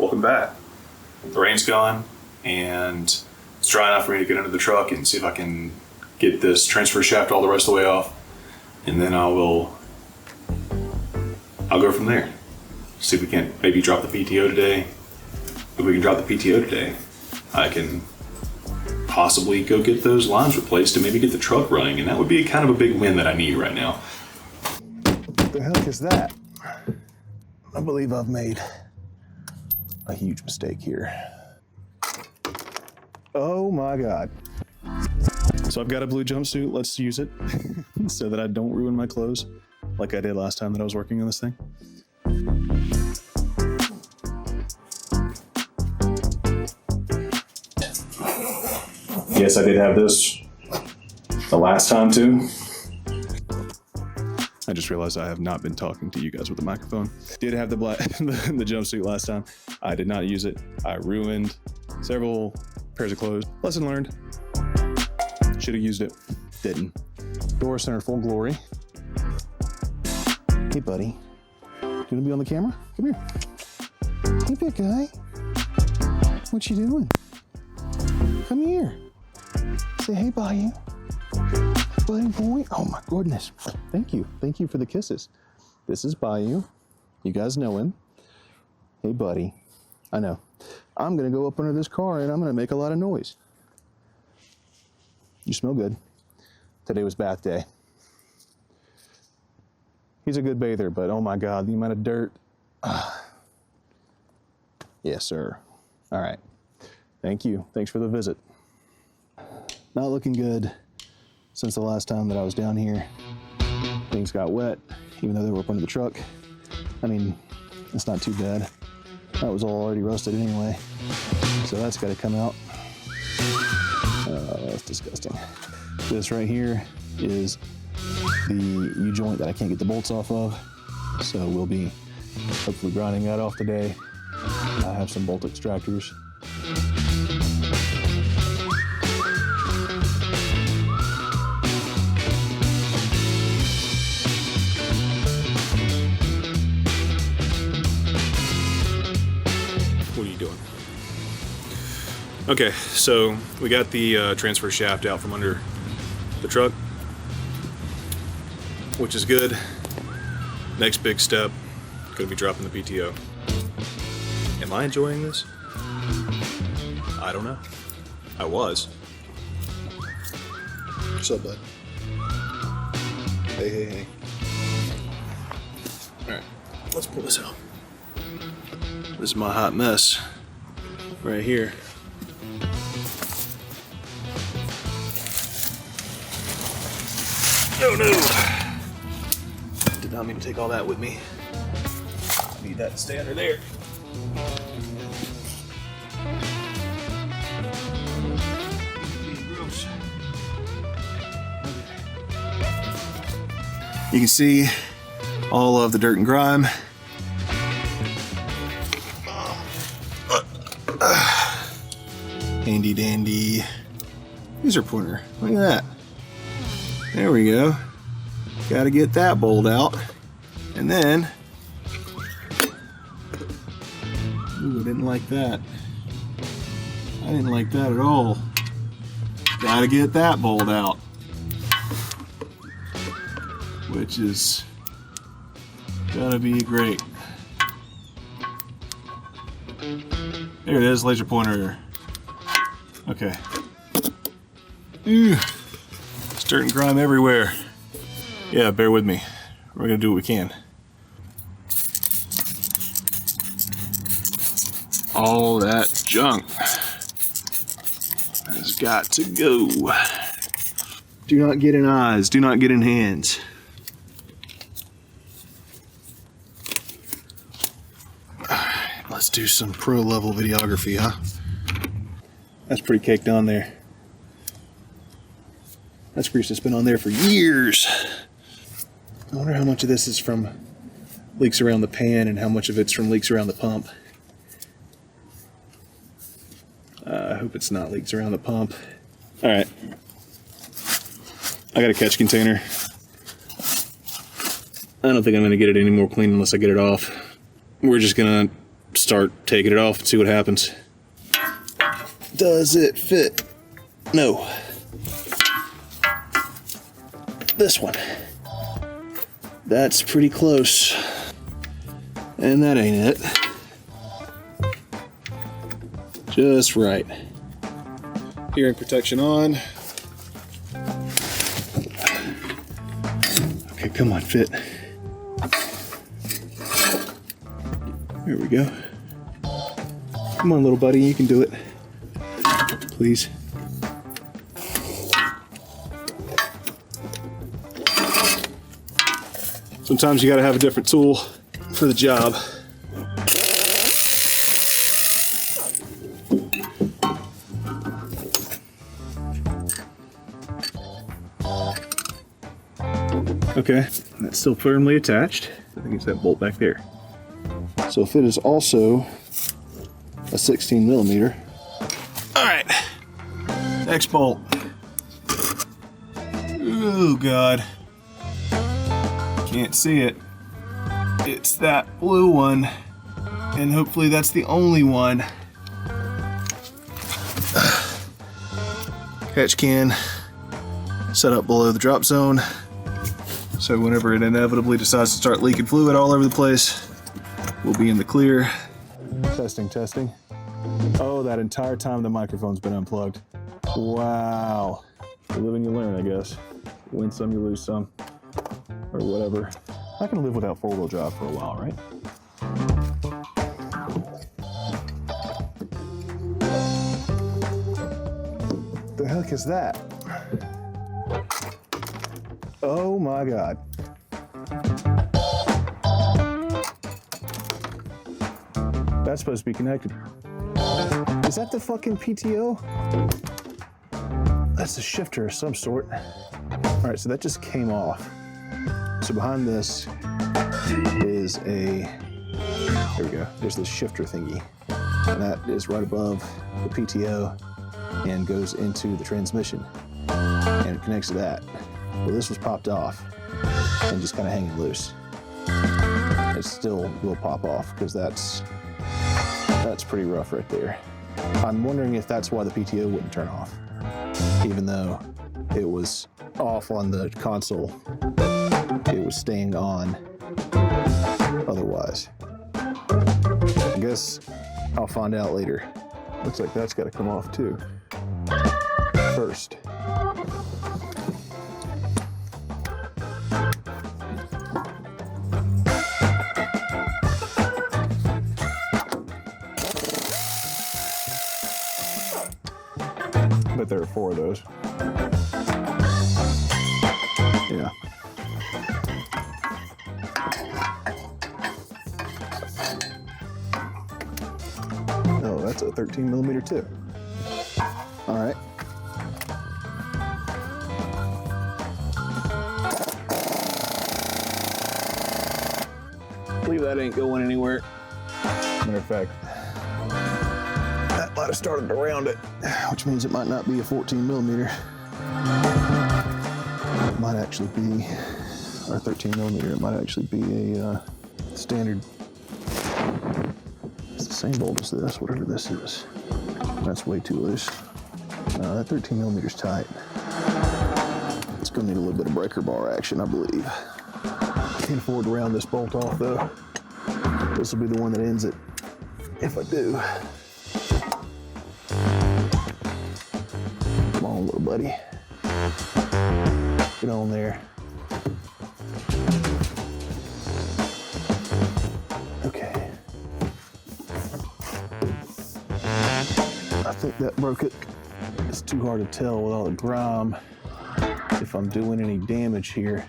welcome back. The rain's gone and it's dry enough for me to get into the truck and see if I can get this transfer shaft all the rest of the way off, and then I'll go from there. See if we can maybe drop the PTO today. If we can drop the PTO today, I can possibly go get those lines replaced and maybe get the truck running, and that would be kind of a big win that I need right now. What the heck is that? I believe I've made a huge mistake here. Oh my God. So I've got a blue jumpsuit, let's use it so that I don't ruin my clothes like I did last time that I was working on this thing. Yes, I did have this the last time too. I just realized I have not been talking to you guys with the microphone. Did have the the jumpsuit last time. I did not use it. I ruined several pairs of clothes. Lesson learned. Should have used it. Didn't. Doris in her full glory. Hey, buddy. You gonna be on the camera? Come here. Hey, big guy. What you doing? Come here. Say hey, Bayou. Buddy boy. Oh my goodness. Thank you. Thank you for the kisses. This is Bayou. You guys know him. Hey, buddy. I know. I'm gonna go up under this car and I'm gonna make a lot of noise. You smell good. Today was bath day. He's a good bather, but oh my God, the amount of dirt. Yes, sir. All right. Thank you. Thanks for the visit. Not looking good since the last time that I was down here. Things got wet, even though they were up under the truck. I mean, it's not too bad. That was all already rusted anyway. So that's got to come out. That's disgusting. This right here is the U-joint that I can't get the bolts off of. So we'll be hopefully grinding that off today. I have some bolt extractors. What are you doing? Okay, so we got the transfer shaft out from under the truck, which is good. Next big step, gonna be dropping the PTO. Am I enjoying this? I don't know. I was. What's up, bud? Hey, hey, hey. All right, let's pull this out. This is my hot mess right here. Oh no! Did not mean to take all that with me. Need that to stay under there. Gross. You can see all of the dirt and grime. Handy dandy user pointer. Look at that. There we go. Got to get that bolt out. And then, ooh, I didn't like that. I didn't like that at all. Got to get that bolt out. Which is gonna be great. There it is, laser pointer. Okay. Ew. Dirt and grime everywhere. Yeah, bear with me. We're gonna do what we can. All that junk has got to go. Do not get in eyes, do not get in hands. Alright, let's do some pro level videography, huh? That's pretty caked on there. That's grease that's been on there for years. I wonder how much of this is from leaks around the pan and how much of it's from leaks around the pump. I hope it's not leaks around the pump. All right. I got a catch container. I don't think I'm gonna get it any more clean unless I get it off. We're just gonna start taking it off and see what happens. Does it fit? No. This one. That's pretty close. And that ain't it. Just right. Hearing protection on. Okay, come on, fit. There we go. Come on, little buddy, you can do it. Please. Sometimes you gotta have a different tool for the job. Okay, that's still firmly attached. I think it's that bolt back there. So if it is also a 16 millimeter. All right, next bolt. Oh God, can't see it. It's that blue one, and hopefully that's the only one. Catch can set up below the drop zone. So whenever it inevitably decides to start leaking fluid all over the place, we'll be in the clear. Testing, testing. Oh, that entire time the microphone's been unplugged. Wow. You live and you learn, I guess. Win some, you lose some, or whatever. I can live without four-wheel drive for a while, right? The heck is that? Oh my God. That's supposed to be connected. Is that the fucking PTO? That's a shifter of some sort. All right, so that just came off. So behind this is a, there we go, there's this shifter thingy. And that is right above the PTO and goes into the transmission. And it connects to that. Well, this was popped off and just kind of hanging loose. It still will pop off because that's pretty rough right there. I'm wondering if that's why the PTO wouldn't turn off, even though it was off on the console. It was staying on otherwise. I guess I'll find out later. Looks like that's got to come off too. First. But there are four of those. Yeah. Oh, that's a 13 millimeter too. All right. I believe that ain't going anywhere. Matter of fact, that might have started around it, which means it might not be a 14 millimeter. It might actually be, or 13 millimeter, it might actually be a standard. It's the same bolt as this, whatever this is. That's way too loose. No, that 13 millimeter's tight. It's gonna need a little bit of breaker bar action, I believe. Can't afford to round this bolt off though. This will be the one that ends it, if I do. Come on, little buddy. Get on there. Okay. I think that broke it. It's too hard to tell with all the grime if I'm doing any damage here.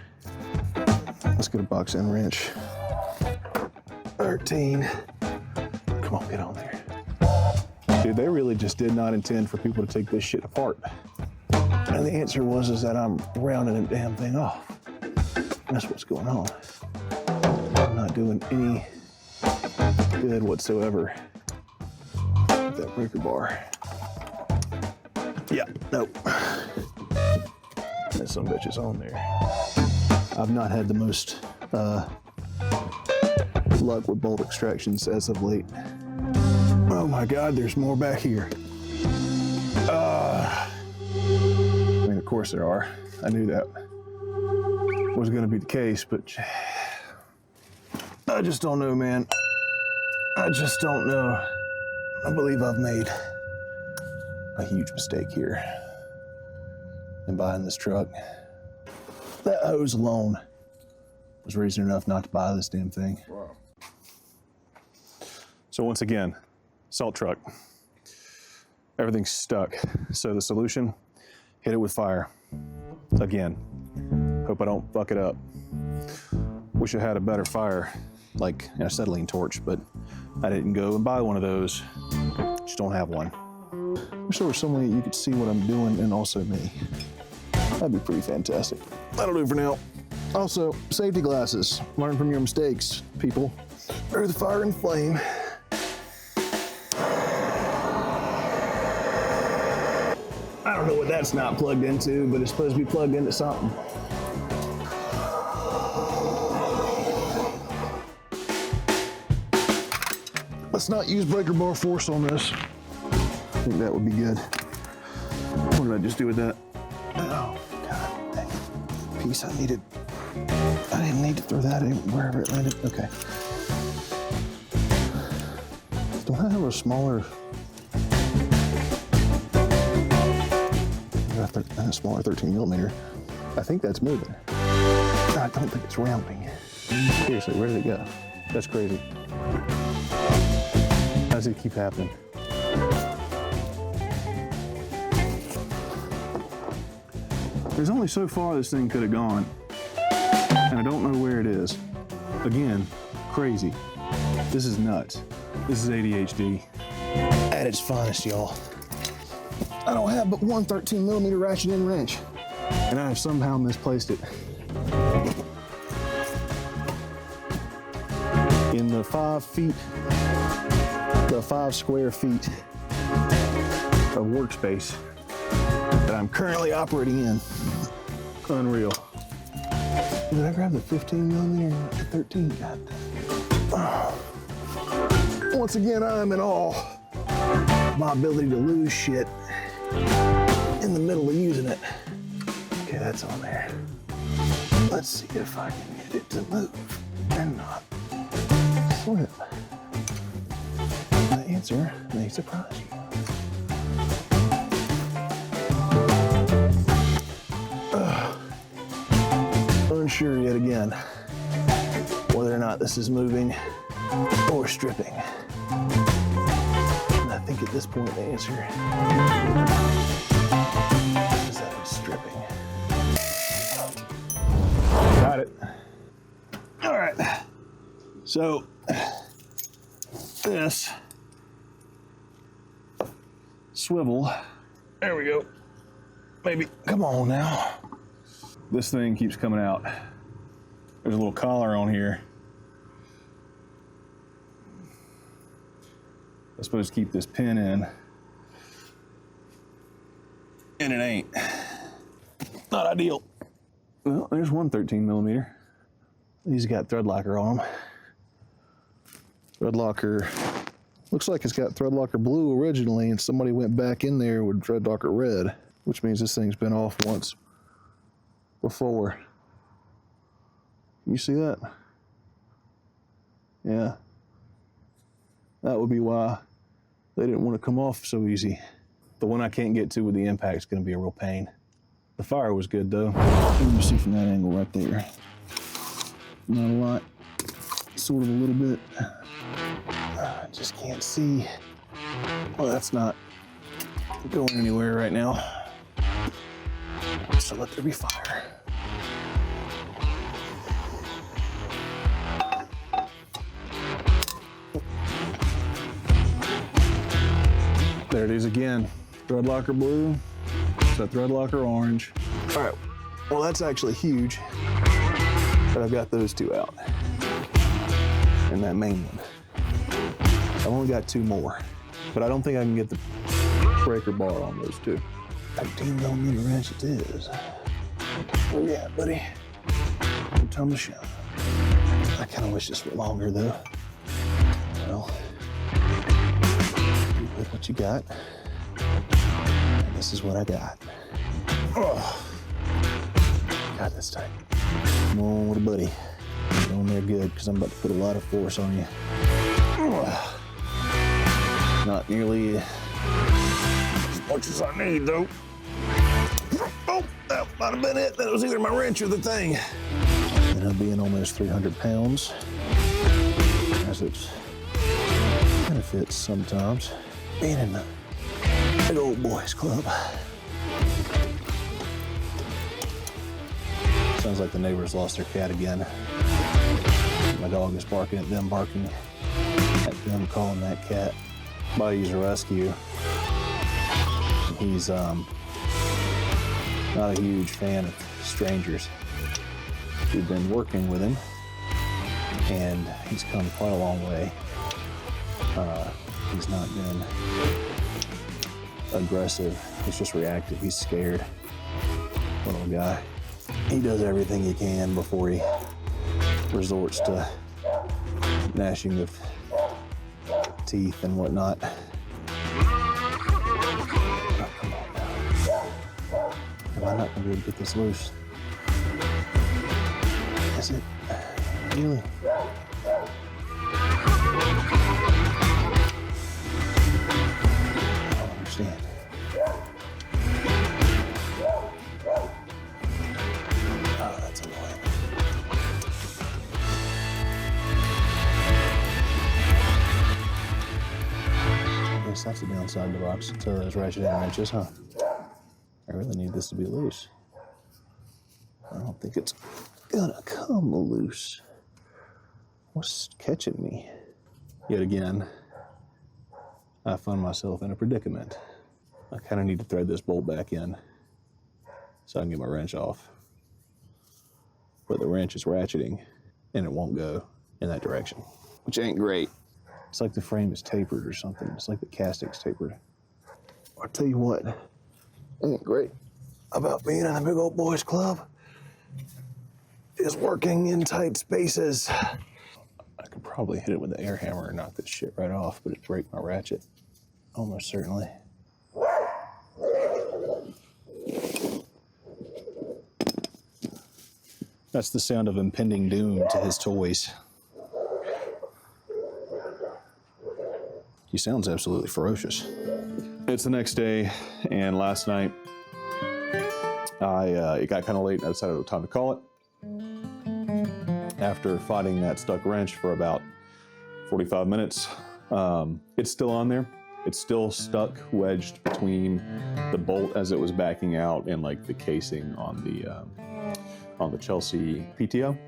Let's get a box end wrench. 13. Come on, get on there. Dude, they really just did not intend for people to take this shit apart. And the answer was that I'm rounding the damn thing off. That's what's going on. I'm not doing any good whatsoever with that breaker bar. Yeah, nope. That some bitch is on there. I've not had the most luck with bolt extractions as of late. Oh my God, there's more back here. I mean, of course there are. I knew that was going to be the case, but I just don't know, man. I just don't know. I believe I've made a huge mistake here in buying this truck. That hose alone was reason enough not to buy this damn thing. Wow. So once again, salt truck. Everything's stuck. So the solution, hit it with fire. Again. Hope I don't fuck it up. Wish I had a better fire, like an acetylene torch, but I didn't go and buy one of those. Just don't have one. Wish there was some way you could see what I'm doing and also me. That'd be pretty fantastic. That'll do for now. Also, safety glasses. Learn from your mistakes, people. Or the fire and flame. I don't know what that's not plugged into, but it's supposed to be plugged into something. Let's not use breaker bar force on this. I think that would be good. What did I just do with that? Oh, God, dang. Piece I needed. I didn't need to throw that in wherever it landed. Okay. Do I have a smaller? A smaller 13 millimeter. I think that's moving. I don't think it's rounding. Seriously, where did it go? That's crazy. How does it keep happening? There's only so far this thing could have gone, and I don't know where it is. Again, crazy. This is nuts. This is ADHD at its finest, y'all. I don't have but one 13 millimeter ratchet and wrench, and I have somehow misplaced it. In the 5 square feet of workspace that I'm currently operating in. Unreal. Did I grab the 15 millimeter or the 13? God damn. Once again, I'm in awe of my ability to lose shit in the middle of using it. Okay, that's on there. Let's see if I can get it to move and not slip. The answer may surprise you. Unsure yet again whether or not this is moving or stripping. And I think at this point the answer is that it's stripping. Got it. All right. So this swivel, there we go. Maybe, come on now. This thing keeps coming out. There's a little collar on here. I'm supposed to keep this pin in. And it ain't. Not ideal. Well, there's one 13 millimeter. These got thread locker on them. Thread locker, looks like it's got thread locker blue originally, and somebody went back in there with thread locker red, which means this thing's been off once before. You see that? Yeah. That would be why they didn't want to come off so easy. The one I can't get to with the impact is going to be a real pain. The fire was good though. You see from that angle right there. Not a lot, sort of a little bit. I just can't see. Well, that's not going anywhere right now. So let there be fire. There it is again. Thread locker blue, so thread locker orange. All right, well that's actually huge, but I've got those two out. And that main one. I've only got two more, but I don't think I can get the breaker bar on those two. 13 millimeter wrench it is. Where you at, buddy? No time to shout. I kind of wish this were longer though. Well, you put what you got. And this is what I got. Oh. God, that's tight. Come on, little buddy. Get on there good, because I'm about to put a lot of force on you. Oh. Not nearly as much as I need though. Oh, that might have been it. That was either my wrench or the thing. And I'm being almost 300 pounds, as it benefits sometimes, being in the big old boys club. Sounds like the neighbors lost their cat again. My dog is barking at them, barking at them, calling that cat. Buddy's a rescue. He's not a huge fan of strangers. We've been working with him, and he's come quite a long way. He's not been aggressive. He's just reactive. He's scared. Little guy. He does everything he can before he resorts to gnashing of teeth and whatnot. Oh, come on now. Am I not gonna be able to get this loose? Is it? Really? I don't understand. Oh, that's annoying. I guess that's the downside to rocks to those ratchet end wrenches, huh? I really need this to be loose. I don't think it's gonna come loose. What's catching me? Yet again, I find myself in a predicament. I kind of need to thread this bolt back in so I can get my wrench off. But the wrench is ratcheting and it won't go in that direction, which ain't great. It's like the frame is tapered or something. It's like the casting's tapered. I'll tell you what, ain't great about being in the big old boys club is working in tight spaces. I could probably hit it with the air hammer and knock this shit right off, but it'd break my ratchet. Almost certainly. That's the sound of impending doom to his toys. He sounds absolutely ferocious. It's the next day, and last night, it got kind of late and I decided it was time to call it. After fighting that stuck wrench for about 45 minutes, it's still on there. It's still stuck, wedged between the bolt as it was backing out and like the casing on the Chelsea PTO.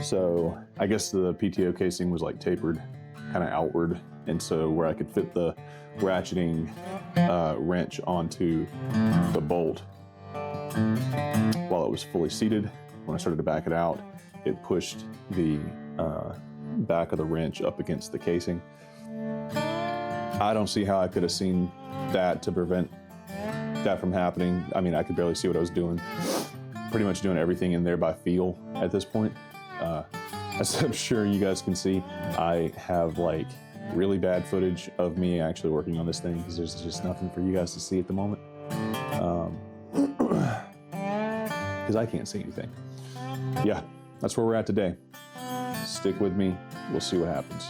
So I guess the PTO casing was like tapered kind of outward. And so where I could fit the ratcheting wrench onto the bolt while it was fully seated, when I started to back it out, it pushed the back of the wrench up against the casing. I don't see how I could have seen that to prevent that from happening. I mean, I could barely see what I was doing. Pretty much doing everything in there by feel at this point. As I'm sure you guys can see, I have like really bad footage of me actually working on this thing because there's just nothing for you guys to see at the moment. Because I can't see anything. Yeah, that's where we're at today. Stick with me. We'll see what happens.